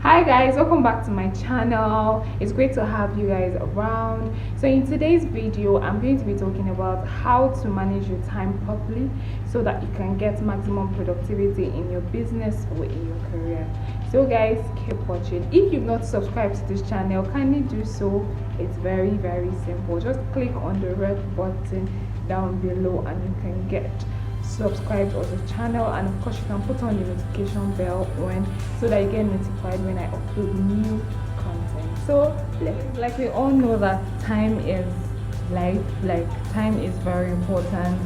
Hi guys, welcome back to my channel. It's great to have you guys around. So in today's video, I'm going to be talking about how to manage your time properly so that you can get maximum productivity in your business or in your career. So guys, keep watching. If you've not subscribed to this channel, kindly do so. It's very simple. Just click on the red button down below and you can get subscribe to the channel, and of course you can put on the notification bell so that you get notified when I upload new content. So like we all know that time is life, like time is very important.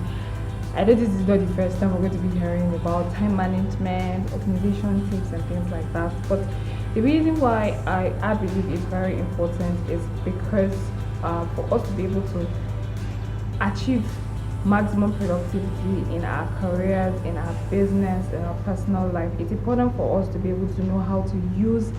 I know this is not the first time we're going to be hearing about time management, organization tips and things like that, but the reason why I believe it's very important is because for us to be able to achieve maximum productivity in our careers, in our business, in our personal life, it's important for us to be able to know how to use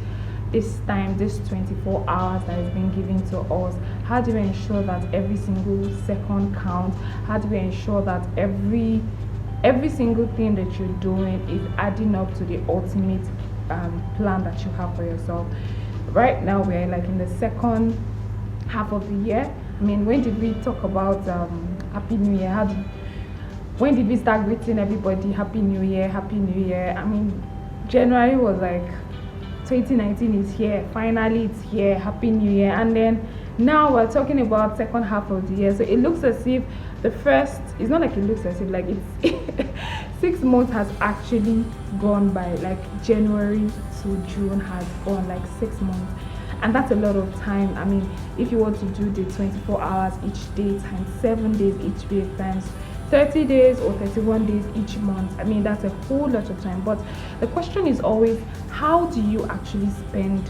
this time, this 24 hours that is being given to us. How do we ensure that every single second counts? How do we ensure that every single thing that you're doing is adding up to the ultimate plan that you have for yourself? Right now we're like in the second half of the year. I mean, when did we talk about Happy New Year? When did we start greeting everybody Happy New Year, Happy New Year? I mean, January was like 2019 is here. Finally, it's here. Happy New Year. And then now we're talking about second half of the year. So it looks as if the first, it's not like it looks as if, like it's 6 months has actually gone by. Like January to June has gone like 6 months. And that's a lot of time. I mean, if you want to do the 24 hours each day times 7 days each week times 30 days or 31 days each month, I mean, that's a whole lot of time. But the question is always, how do you actually spend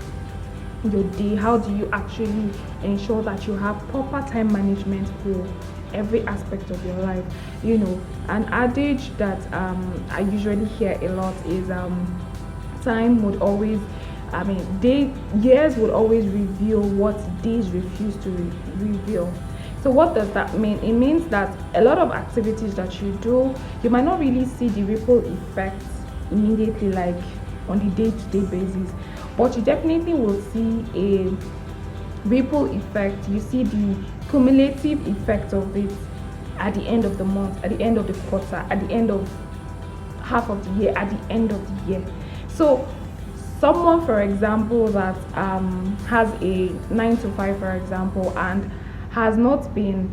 your day? How do you actually ensure that you have proper time management for every aspect of your life? You know, an adage that I usually hear a lot is time would always, years would always reveal what days refuse to reveal. So what does that mean? It means that a lot of activities that you do, you might not really see the ripple effects immediately, like on the day-to-day basis, but you definitely will see a ripple effect. You see the cumulative effect of it at the end of the month, at the end of the quarter, at the end of half of the year, at the end of the year. So someone, for example, that has a 9 to 5, for example, and has not been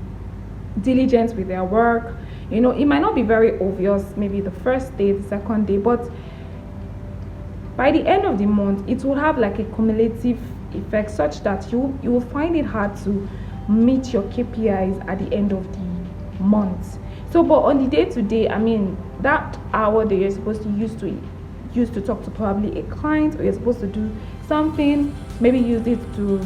diligent with their work, you know, it might not be very obvious maybe the first day, the second day, but by the end of the month it will have like a cumulative effect such that you will find it hard to meet your KPIs at the end of the month. So but on the day-to-day, I mean, that hour that you're supposed to use to talk to probably a client, or you're supposed to do something, maybe use it to,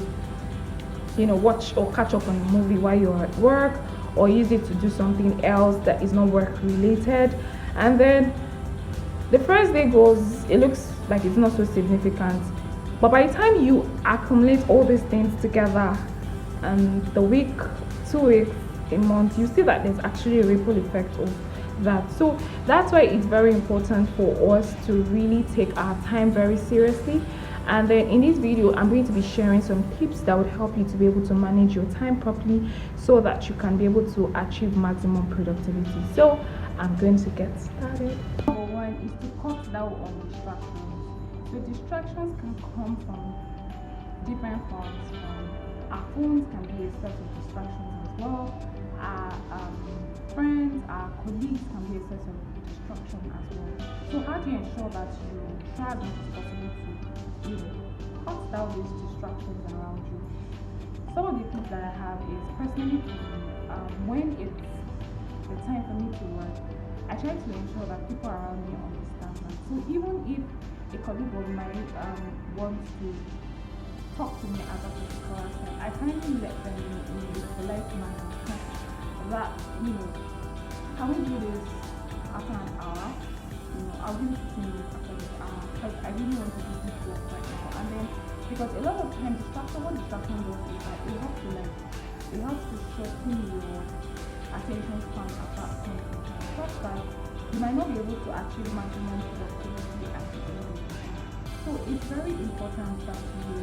you know, watch or catch up on a movie while you're at work, or use it to do something else that is not work related. And then the first day goes, it looks like it's not so significant, but by the time you accumulate all these things together, and the week, 2 weeks, a month, you see that there's actually a ripple effect of that. So that's why it's very important for us to really take our time very seriously. And then in this video, I'm going to be sharing some tips that would help you to be able to manage your time properly so that you can be able to achieve maximum productivity. So I'm going to get started. Number one is to cut down on distractions. So distractions can come from different forms. Our phones can be a source of distractions as well. Our friends, our colleagues can be a source of distraction as well. So how do you ensure that you try as much as possible to, you know, cut down these distractions around you? Some of the tips that I have is, personally for me, when it's the time for me to work, I try to ensure that people around me understand that. So even if a colleague of mine wants to talk to me at a particular time, I kindly let them know in a polite manner that, you know, can we do this after an hour? You know, I'll do 15 minutes after this hour because I really want to do this work right now. And then, because a lot of times what distraction does is that it helps to shorten your attention span at that point in time, such that you might not be able to achieve maximum productivity at the end of the day. So it's very important that you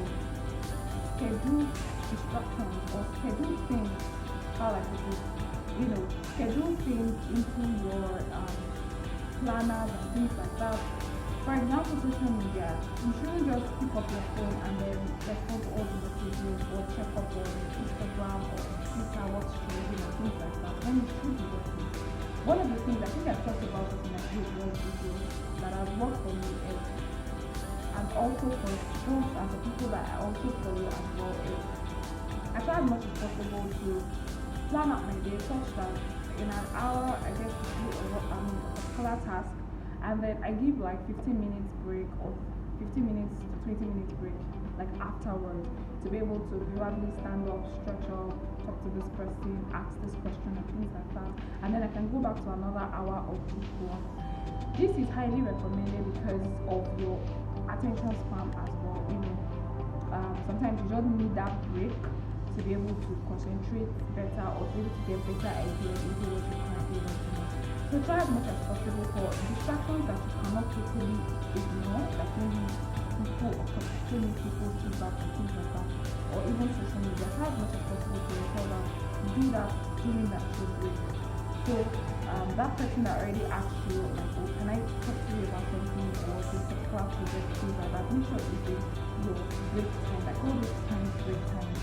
schedule distractions or schedule things, how I put it, schedule things into your planners and things like that. For example, social media, you shouldn't just pick up your phone and then respond to all the messages or check up on Instagram or Twitter what's trending and things like that when you should be working. One of the things I think I talked about it in my previous video that has worked for me is, and also for folks and the people that I also follow as well, is I try as much as possible to plan out my day such that in an hour I get to do a particular task, and then I give like 15 minutes break or 15 minutes to 20 minutes break like afterwards to be able to probably stand up, stretch up, talk to this person, ask this question and things like that, and then I can go back to another hour of deep work. This is highly recommended because of your attention span as well. Sometimes you just need that break to be able to concentrate better or to be able to get better ideas into what you're currently working on. So try as much as possible for distractions that you cannot totally ignore, like maybe people or showing people feedback and things like that, or even social media. Try as much as possible to ensure that you do that during that short break. So that person that already asked you, like, oh, can I talk to you about something or this particular project, things like that, make sure it's your break time, like all those times break time.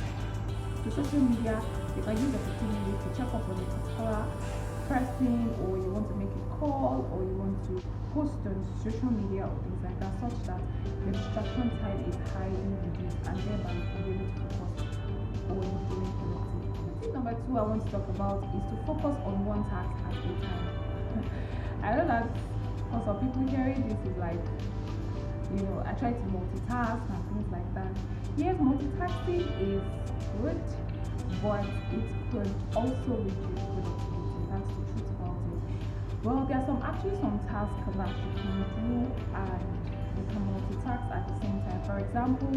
So social media, you can use the opportunity to check up on a particular person, or you want to make a call, or you want to post on social media or things like that, such that your distraction time is highly reduced, and thereby you can be able to focus on doing productive. Tip number 2 I want to talk about is to focus on one task at a time. I know that for some people hearing this is like, I try to multitask and things like that. Yes, multitasking is good, but it could also reduce productivity. That's the truth about it. Well, there are some tasks that you can do and you can multitask at the same time. For example,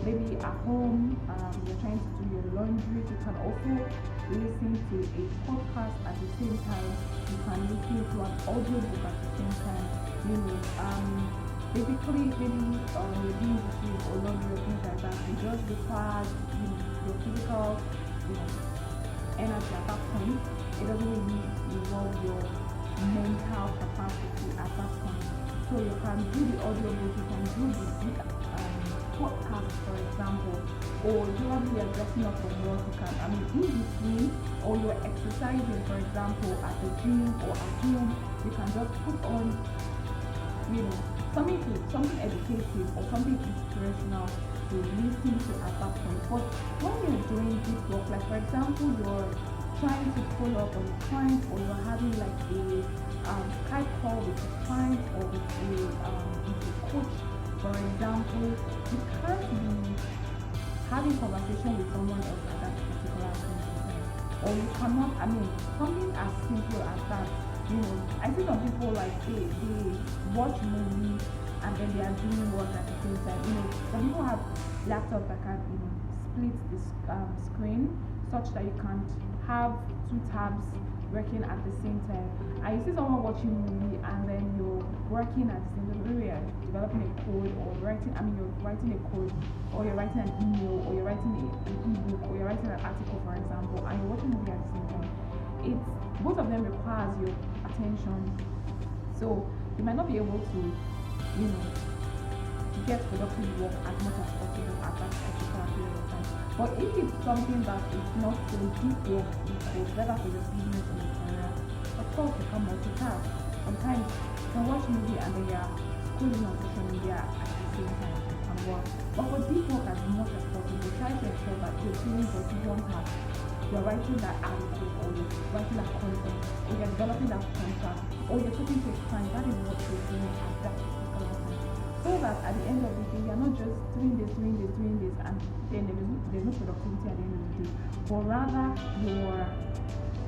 maybe at home, you're trying to do your laundry, you can also listen to a podcast at the same time. You can listen to an audiobook at the same time. Basically, maybe you're doing dishes or laundry or things like that. It just requires your physical energy at that point. It doesn't really involve your mental capacity at that point. So you can do the audiobook, you can do the podcast, for example, or probably you're dressing up from work. You can, in between, or you're exercising, for example, at the gym or at home. You can just put on, something educative or something inspirational to listen to at that point. But when you're doing this work, like for example, you're trying to follow up on a client, or you're having like a Skype call with a client or with a coach, for example, you can't be having conversation with someone else at that particular time. Or you cannot, something as simple as that. I see some people like they watch movies and then they are doing work at the same time. Some people have laptops that can split the screen such that you can't have 2 tabs working at the same time. And you see someone watching a movie and then you're working at the same time. Maybe you're developing a code or you're writing a code, or you're writing an email, or you're writing an ebook, or you're writing an article, for example, and you're watching a movie at the same time. Both of them requires your attention. So you might not be able to, get productive work as much as possible at that particular period of time. But if it's something that is not so deep work, whether for your business or your career, of course you can multitask. Sometimes you can watch a movie and then you're scrolling on social media at the same time and work. But for deep work as much as possible, try to ensure that you're doing just one task. You're writing that article, or you're writing that content, or you're developing that contract, or you're talking to a client. That is what you're doing at that particular time. So that at the end of the day, you're not just doing this, and then there's no productivity at the end of the day. But rather, you're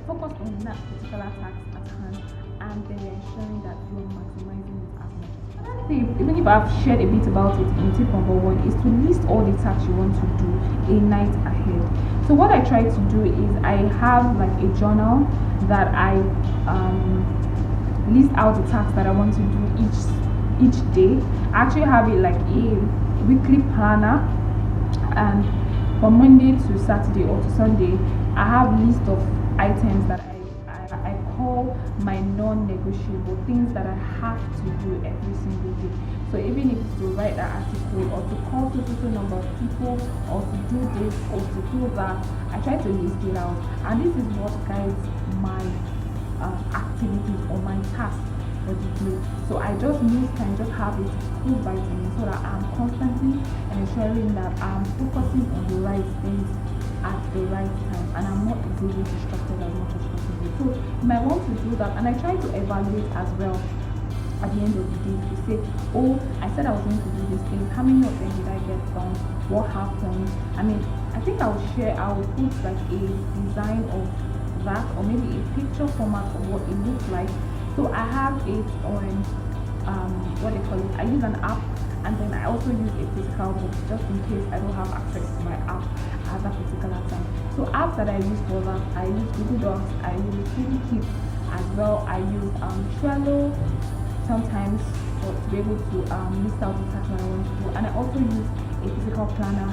focused on that particular task at hand, and then you're ensuring that you're maximizing it as much as possible. Another thing, even if I've shared a bit about it in tip number 1, is to list all the tasks you want to do a night ahead. So what I try to do is I have like a journal that I list out the tasks that I want to do each each day. I actually have it like a weekly planner, and from Monday to Saturday or to Sunday, I have list of items that I call my non-negotiable things that I have to do every single day. So even if it's to write that article or to call to a number of people or to do this or to do that, I try to list it out, and this is what guides my activities or my tasks for the day. So I just most time just have it pulled by me so that I'm constantly ensuring that I'm focusing on the right things at the right time, and I'm not easily distracted as much as possible. So you might want to do that, and I try to evaluate as well at the end of the day to say, oh, I said I was going to do this thing, how many of them did I get done, what happened. I mean, I think I'll put like a design of that, or maybe a picture format of what it looks like. So I have it on what they call it, I use an app, and then I also use a physical book just in case I don't have access to my app at that particular time. So apps that I use for that, I use Google Docs, I use Google Keep as well, I use Trello sometimes to be able to list out the tasks that I want to do, and I also use a physical planner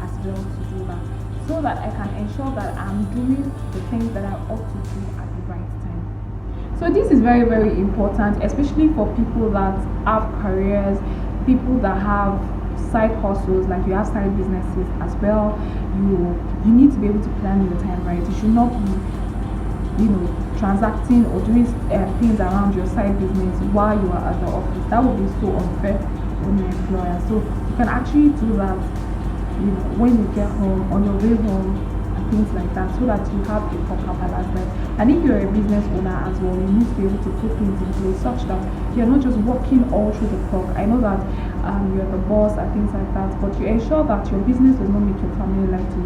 as well to do that, so that I can ensure that I'm doing the things that I ought to do at the right time. So this is very, very important, especially for people that have careers, people that have side hustles, like you have side businesses as well. You need to be able to plan your time right. You should not be transacting or doing things around your side business while you are at the office. That would be so unfair on your employer. So you can actually do that when you get home, on your way home, and things like that, so that you have a proper balance life. And if you're a business owner as well, you need to be able to put things in place such that you're not just working all through the clock. I know that you're the boss and things like that, but you ensure that your business does not make your family life to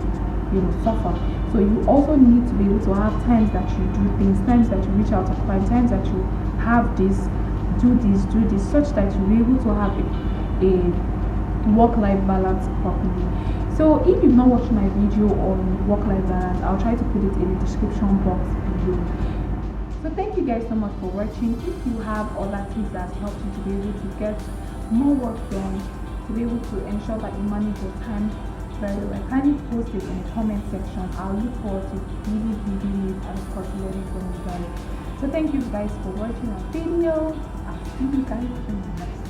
suffer. So you also need to be able to have times that you do things, times that you reach out to clients, times that you have this, do this, such that you'll be able to have a work-life balance properly. So if you've not watched my video on work-life balance, I'll try to put it in the description box below. So thank you guys so much for watching. If you have other tips that help you to be able to get more work done, to be able to ensure that you manage your time very well, kindly post it in the comment section. I'll look forward to really reading it and of course learning from you guys. So thank you guys for watching our video. I'll see you guys in the next